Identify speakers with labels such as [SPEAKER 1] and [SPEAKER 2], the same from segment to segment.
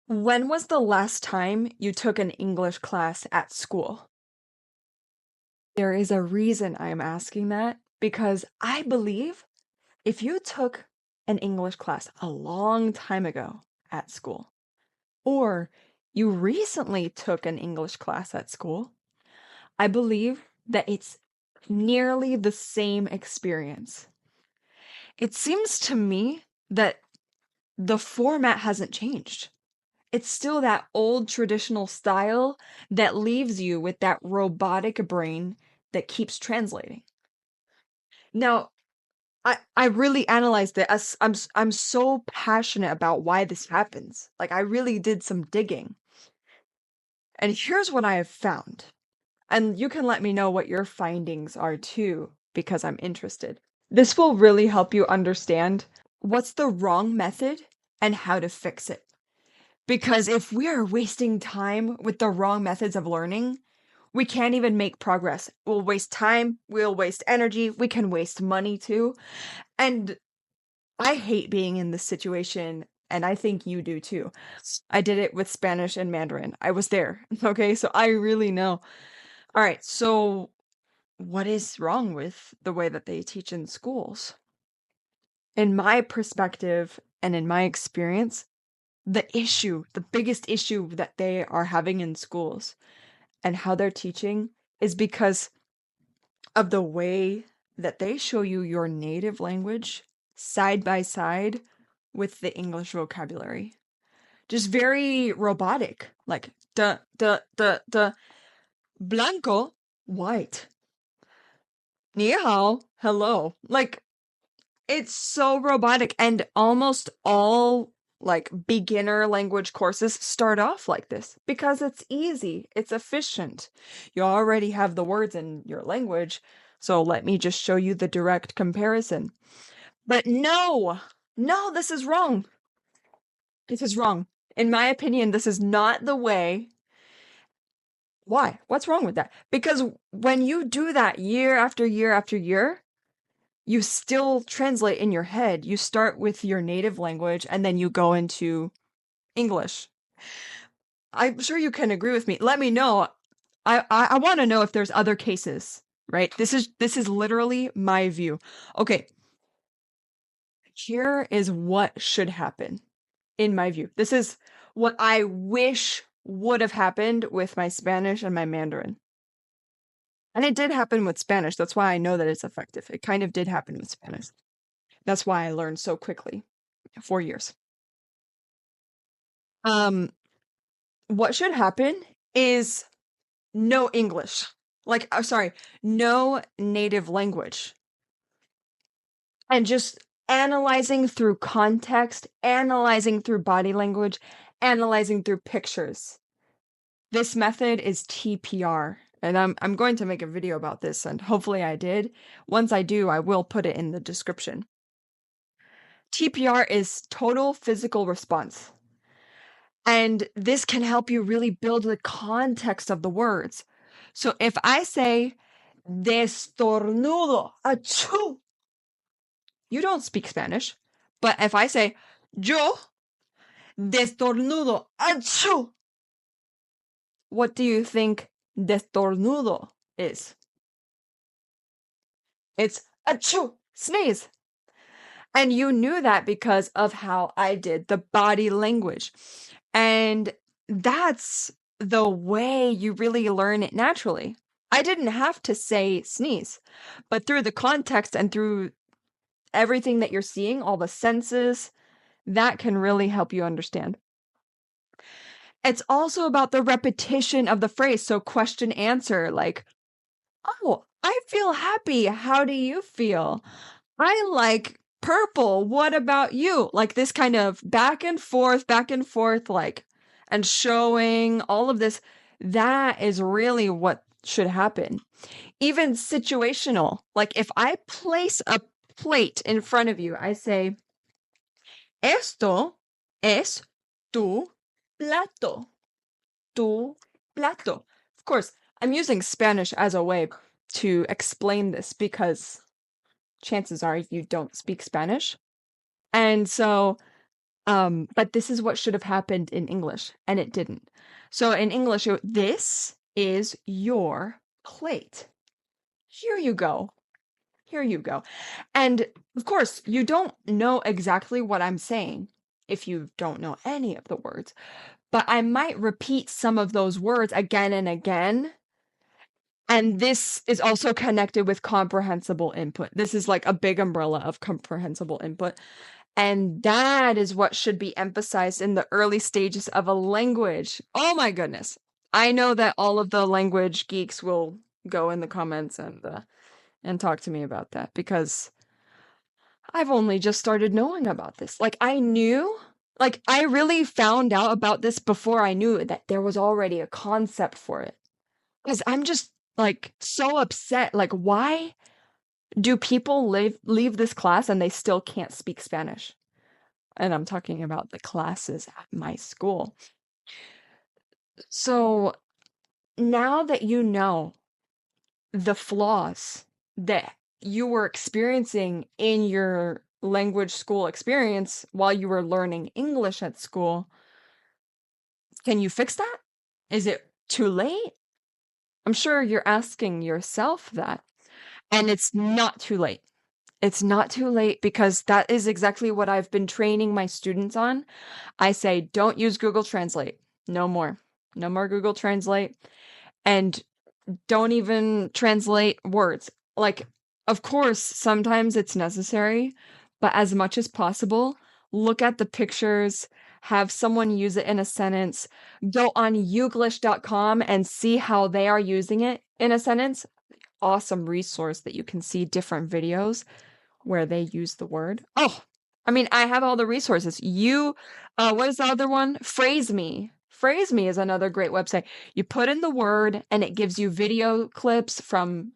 [SPEAKER 1] When was the last time you took an English class at school? There is a reason I'm asking that because I believe if you took an English class a long time ago at school, or you recently took an English class at school, I believe that it's nearly the same experience. It seems to me that the format hasn't changed. It's still that old traditional style that leaves you with that robotic brain that keeps translating. Now, I really analyzed it as I'm so passionate about why this happens. Like I really did some digging. And here's what I have found. And you can let me know what your findings are too, because I'm interested. This will really help you understand what's the wrong method and how to fix it. Because if we are wasting time with the wrong methods of learning, we can't even make progress. We'll waste time, we'll waste energy, we can waste money too. And I hate being in this situation, and I think you do too. I did it with Spanish and Mandarin. I was there. Okay, so I really know. All right, so what is wrong with the way that they teach in schools? In my perspective and in my experience, the biggest issue that they are having in schools and how they're teaching is because of the way that they show you your native language side by side with the English vocabulary. Just very robotic, like the blanco, white. Ni hao, hello. Like it's so robotic, and almost all like beginner language courses start off like this because it's easy, it's efficient. You already have the words in your language, so let me just show you the direct comparison. But no, no, this is wrong. This is wrong. In my opinion, this is not the way. Why? What's wrong with that? Because when you do that year after year after year, you still translate in your head. You start with your native language and then you go into English. I'm sure you can agree with me. Let me know. I want to know if there's other cases, right? This is literally my view. Okay, here is what should happen in my view. This is what I wish would have happened with my Spanish and my Mandarin. And it did happen with Spanish. That's why I know that it's effective. It kind of did happen with Spanish. That's why I learned so quickly. 4 years. Um, what should happen is no English. Like, sorry, no native language. And just analyzing through context, analyzing through body language, analyzing through pictures. This method is TPR. And I'm going to make a video about this, and hopefully I did. Once I do, I will put it in the description. TPR is total physical response. And this can help you really build the context of the words. So if I say destornudo, achoo, you don't speak Spanish. But if I say yo destornudo, achoo, what do you think destornudo is? It's achoo, sneeze. And you knew that because of how I did the body language. And that's the way you really learn it naturally. I didn't have to say sneeze, but through the context and through everything that you're seeing, all the senses, that can really help you understand. It's also about the repetition of the phrase. So, question answer, like, oh, I feel happy. How do you feel? I like purple. What about you? Like this kind of back and forth, like, and showing all of this. That is really what should happen. Even situational. Like if I place a plate in front of you, I say, esto es tu plato. Tu plato. Of course, I'm using Spanish as a way to explain this because chances are you don't speak Spanish. And so But this is what should have happened in English, and it didn't. So in English, this is your plate. Here you go. Here you go. And of course, you don't know exactly what I'm saying if you don't know any of the words, but I might repeat some of those words again and again. And this is also connected with comprehensible input. This is like a big umbrella of comprehensible input. And that is what should be emphasized in the early stages of a language. Oh my goodness. I know that all of the language geeks will go in the comments and talk to me about that because I've only just started knowing about this. Like I really found out about this before I knew that there was already a concept for it. Because I'm just like so upset. Like, why do people leave this class and they still can't speak Spanish? And I'm talking about the classes at my school. So now that you know the flaws that you were experiencing in your language school experience while you were learning English at school, can you fix that? Is it too late? I'm sure you're asking yourself that. And it's not too late. It's not too late because that is exactly what I've been training my students on. I say, don't use Google Translate. No more. No more Google Translate. And don't even translate words. Like, of course, sometimes it's necessary, but as much as possible, look at the pictures, have someone use it in a sentence, go on youglish.com and see how they are using it in a sentence. Awesome resource that you can see different videos where they use the word. Oh, I mean, I have all the resources. What is the other one? Phrase Me. Phrase Me is another great website. You put in the word and it gives you video clips from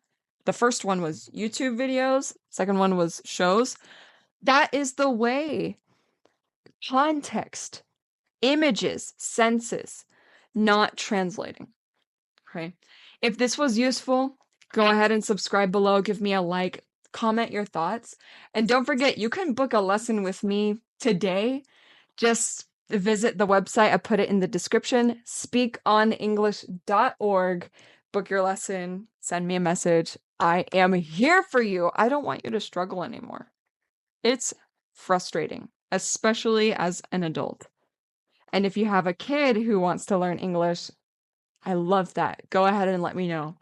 [SPEAKER 1] the first one was YouTube videos, second one was shows. That is the way. Context, images, senses, not translating. Okay. If this was useful, go ahead and subscribe below, give me a like, comment your thoughts, and don't forget you can book a lesson with me today. Just visit the website. I put it in the description, speakonenglish.org. Book your lesson, send me a message. I am here for you. I don't want you to struggle anymore. It's frustrating, especially as an adult. And if you have a kid who wants to learn English, I love that. Go ahead and let me know.